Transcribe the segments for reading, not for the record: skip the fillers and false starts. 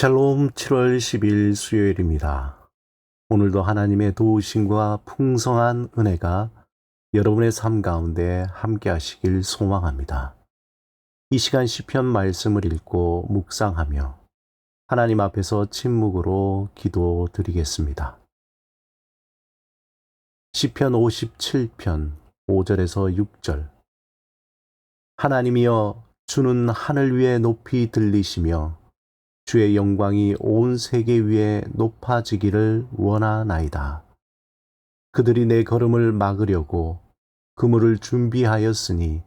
샬롬 7월 10일 수요일입니다. 오늘도 하나님의 도우심과 풍성한 은혜가 여러분의 삶 가운데 함께 하시길 소망합니다. 이 시간 시편 말씀을 읽고 묵상하며 하나님 앞에서 침묵으로 기도드리겠습니다. 시편 57편 5절에서 6절. 하나님이여, 주는 하늘 위에 높이 들리시며 주의 영광이 온 세계 위에 높아지기를 원하나이다. 그들이 내 걸음을 막으려고 그물을 준비하였으니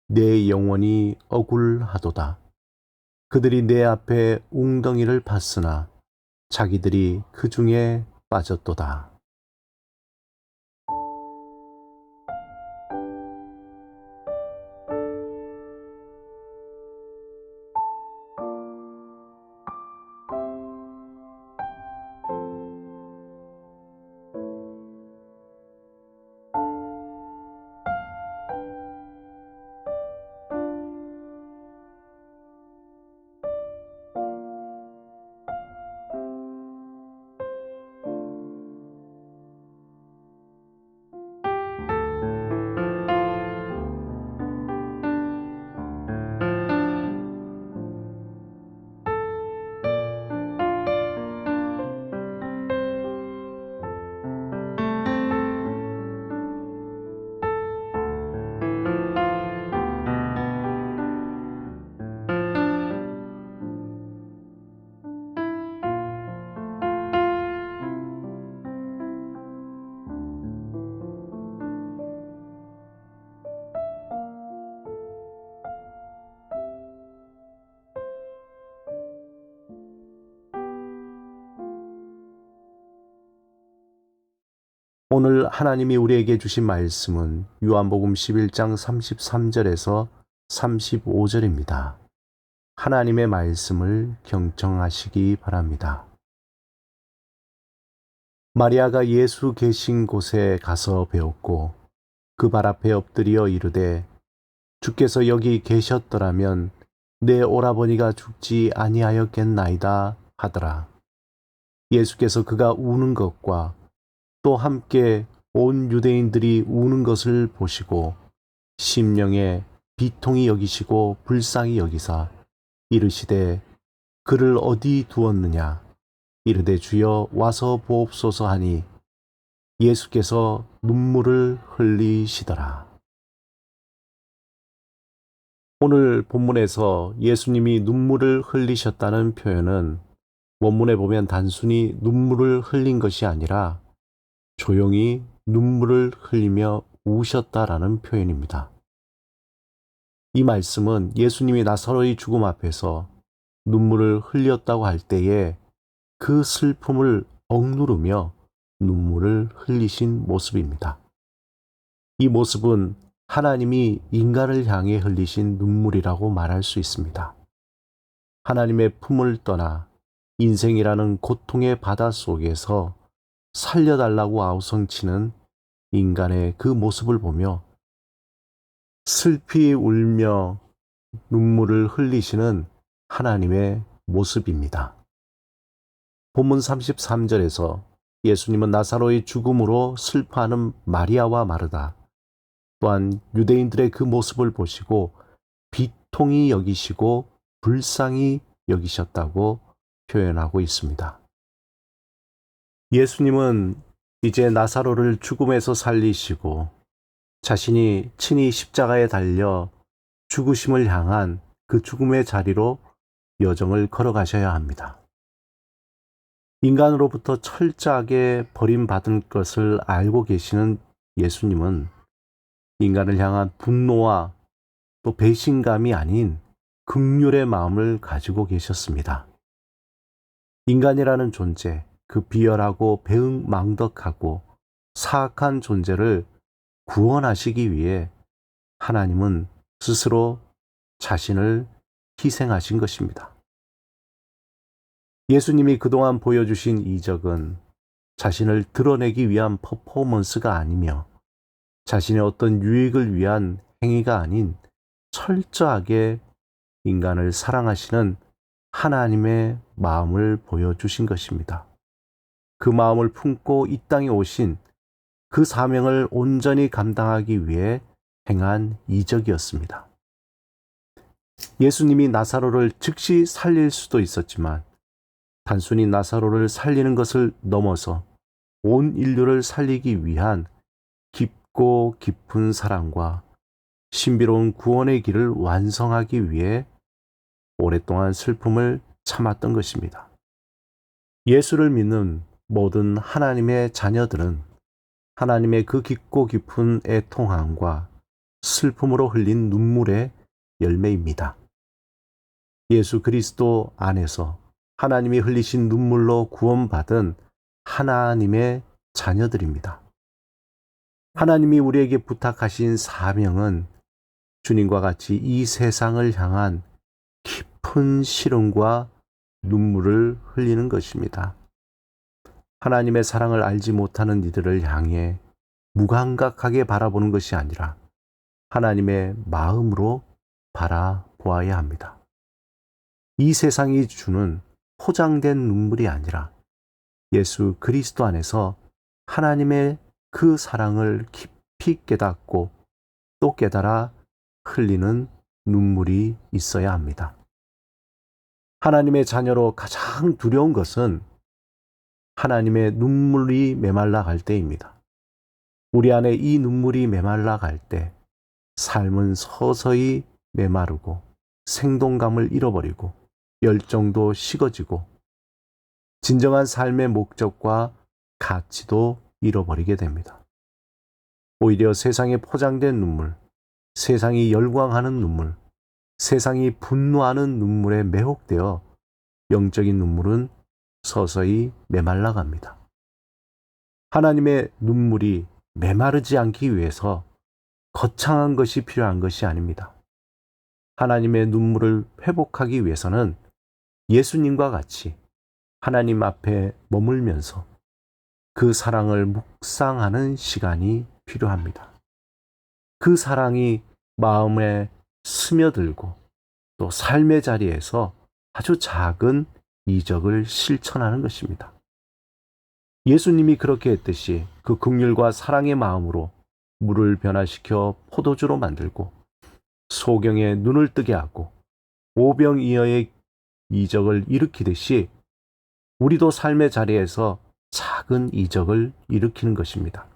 내 영혼이 억울하도다. 그들이 내 앞에 웅덩이를 팠으나 자기들이 그 중에 빠졌도다. 오늘 하나님이 우리에게 주신 말씀은 요한복음 11장 33절에서 35절입니다. 하나님의 말씀을 경청하시기 바랍니다. 마리아가 예수 계신 곳에 가서 배웠고 그 발 앞에 엎드려 이르되, 주께서 여기 계셨더라면 내 오라버니가 죽지 아니하였겠나이다 하더라. 예수께서 그가 우는 것과 또 함께 온 유대인들이 우는 것을 보시고 심령에 비통히 여기시고 불쌍히 여기사 이르시되, 그를 어디 두었느냐? 이르되, 주여 와서 보옵소서 하니 예수께서 눈물을 흘리시더라. 오늘 본문에서 예수님이 눈물을 흘리셨다는 표현은 원문에 보면 단순히 눈물을 흘린 것이 아니라 조용히 눈물을 흘리며 우셨다라는 표현입니다. 이 말씀은 예수님이 나사로의 죽음 앞에서 눈물을 흘렸다고 할 때에 그 슬픔을 억누르며 눈물을 흘리신 모습입니다. 이 모습은 하나님이 인간을 향해 흘리신 눈물이라고 말할 수 있습니다. 하나님의 품을 떠나 인생이라는 고통의 바다 속에서 살려달라고 아우성치는 인간의 그 모습을 보며 슬피 울며 눈물을 흘리시는 하나님의 모습입니다. 본문 33절에서 예수님은 나사로의 죽음으로 슬퍼하는 마리아와 마르다, 또한 유대인들의 그 모습을 보시고 비통히 여기시고 불쌍히 여기셨다고 표현하고 있습니다. 예수님은 이제 나사로를 죽음에서 살리시고 자신이 친히 십자가에 달려 죽으심을 향한 그 죽음의 자리로 여정을 걸어가셔야 합니다. 인간으로부터 철저하게 버림받은 것을 알고 계시는 예수님은 인간을 향한 분노와 또 배신감이 아닌 긍휼의 마음을 가지고 계셨습니다. 인간이라는 존재, 그 비열하고 배은망덕하고 사악한 존재를 구원하시기 위해 하나님은 스스로 자신을 희생하신 것입니다. 예수님이 그동안 보여주신 이적은 자신을 드러내기 위한 퍼포먼스가 아니며 자신의 어떤 유익을 위한 행위가 아닌 철저하게 인간을 사랑하시는 하나님의 마음을 보여주신 것입니다. 그 마음을 품고 이 땅에 오신 그 사명을 온전히 감당하기 위해 행한 이적이었습니다. 예수님이 나사로를 즉시 살릴 수도 있었지만 단순히 나사로를 살리는 것을 넘어서 온 인류를 살리기 위한 깊고 깊은 사랑과 신비로운 구원의 길을 완성하기 위해 오랫동안 슬픔을 참았던 것입니다. 예수를 믿는 모든 하나님의 자녀들은 하나님의 그 깊고 깊은 애통함과 슬픔으로 흘린 눈물의 열매입니다. 예수 그리스도 안에서 하나님이 흘리신 눈물로 구원받은 하나님의 자녀들입니다. 하나님이 우리에게 부탁하신 사명은 주님과 같이 이 세상을 향한 깊은 시름과 눈물을 흘리는 것입니다. 하나님의 사랑을 알지 못하는 이들을 향해 무감각하게 바라보는 것이 아니라 하나님의 마음으로 바라보아야 합니다. 이 세상이 주는 포장된 눈물이 아니라 예수 그리스도 안에서 하나님의 그 사랑을 깊이 깨닫고 또 깨달아 흘리는 눈물이 있어야 합니다. 하나님의 자녀로 가장 두려운 것은 하나님의 눈물이 메말라 갈 때입니다. 우리 안에 이 눈물이 메말라 갈 때 삶은 서서히 메마르고 생동감을 잃어버리고 열정도 식어지고 진정한 삶의 목적과 가치도 잃어버리게 됩니다. 오히려 세상에 포장된 눈물, 세상이 열광하는 눈물, 세상이 분노하는 눈물에 매혹되어 영적인 눈물은 서서히 메말라 갑니다. 하나님의 눈물이 메마르지 않기 위해서 거창한 것이 필요한 것이 아닙니다. 하나님의 눈물을 회복하기 위해서는 예수님과 같이 하나님 앞에 머물면서 그 사랑을 묵상하는 시간이 필요합니다. 그 사랑이 마음에 스며들고 또 삶의 자리에서 아주 작은 이적을 실천하는 것입니다. 예수님이 그렇게 했듯이 그 긍휼과 사랑의 마음으로 물을 변화시켜 포도주로 만들고 소경의 눈을 뜨게 하고 오병이어의 이적을 일으키듯이 우리도 삶의 자리에서 작은 이적을 일으키는 것입니다.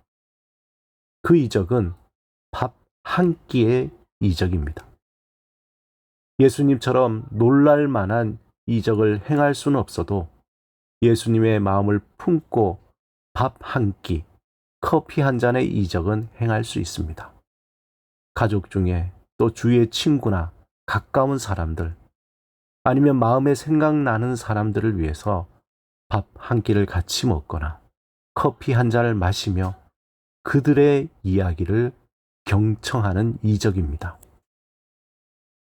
그 이적은 밥 한 끼의 이적입니다. 예수님처럼 놀랄 만한 이적을 행할 수는 없어도 예수님의 마음을 품고 밥 한 끼, 커피 한 잔의 이적은 행할 수 있습니다. 가족 중에 또 주위의 친구나 가까운 사람들, 아니면 마음에 생각나는 사람들을 위해서 밥 한 끼를 같이 먹거나 커피 한 잔을 마시며 그들의 이야기를 경청하는 이적입니다.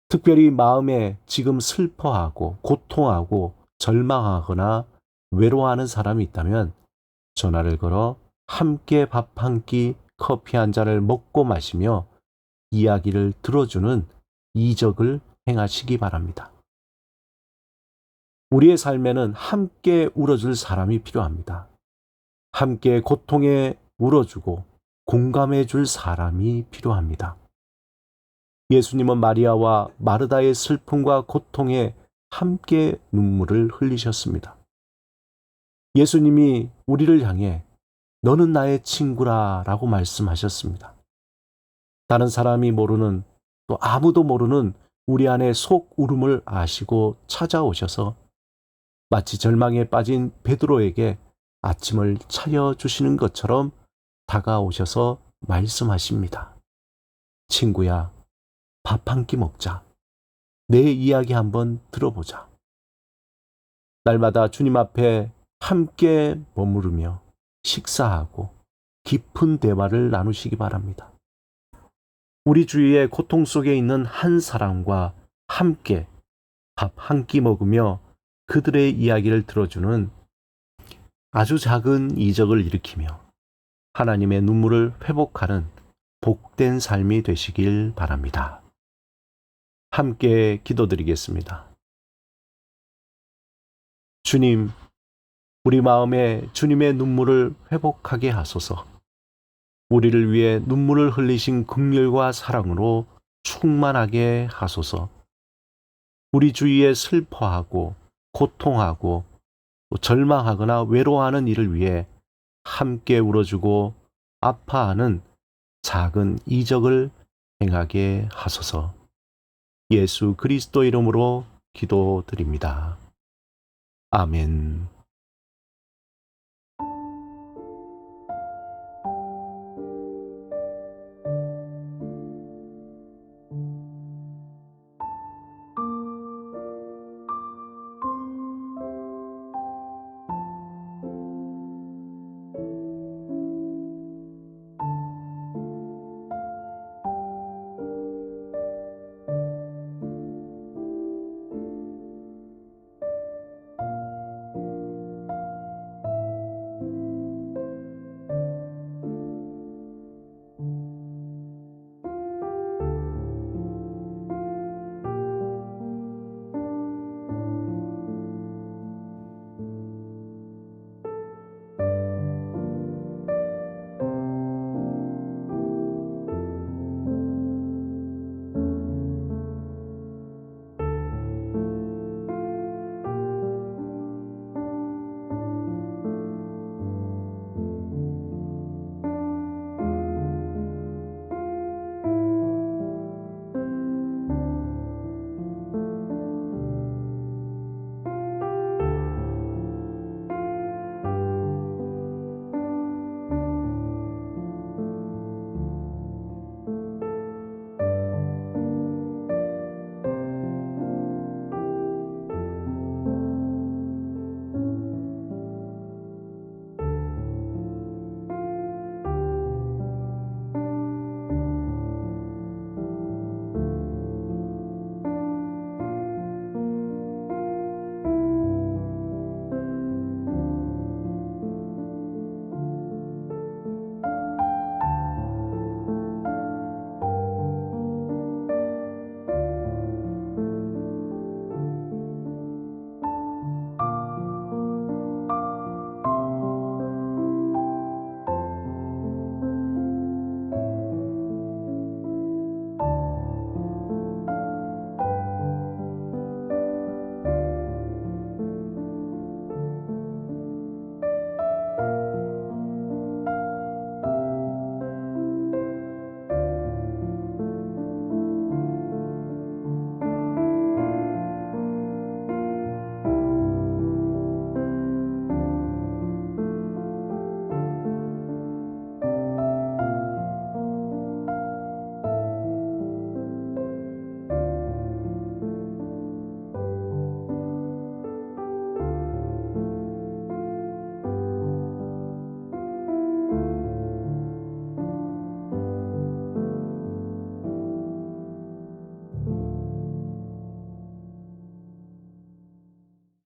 특별히 마음에 지금 슬퍼하고 고통하고 절망하거나 외로워하는 사람이 있다면 전화를 걸어 함께 밥 한 끼, 커피 한 잔을 먹고 마시며 이야기를 들어주는 이적을 행하시기 바랍니다. 우리의 삶에는 함께 울어줄 사람이 필요합니다. 함께 고통에 울어주고 공감해 줄 사람이 필요합니다. 예수님은 마리아와 마르다의 슬픔과 고통에 함께 눈물을 흘리셨습니다. 예수님이 우리를 향해 너는 나의 친구라 라고 말씀하셨습니다. 다른 사람이 모르는 또 아무도 모르는 우리 안의 속 울음을 아시고 찾아오셔서 마치 절망에 빠진 베드로에게 아침을 차려주시는 것처럼 다가오셔서 말씀하십니다. 친구야, 밥 한 끼 먹자. 내 이야기 한번 들어보자. 날마다 주님 앞에 함께 머무르며 식사하고 깊은 대화를 나누시기 바랍니다. 우리 주위의 고통 속에 있는 한 사람과 함께 밥 한 끼 먹으며 그들의 이야기를 들어주는 아주 작은 이적을 일으키며 하나님의 눈물을 회복하는 복된 삶이 되시길 바랍니다. 함께 기도드리겠습니다. 주님, 우리 마음에 주님의 눈물을 회복하게 하소서. 우리를 위해 눈물을 흘리신 긍휼과 사랑으로 충만하게 하소서. 우리 주위에 슬퍼하고 고통하고 또 절망하거나 외로워하는 이를 위해 함께 울어주고 아파하는 작은 이적을 행하게 하소서. 예수 그리스도 이름으로 기도드립니다. 아멘.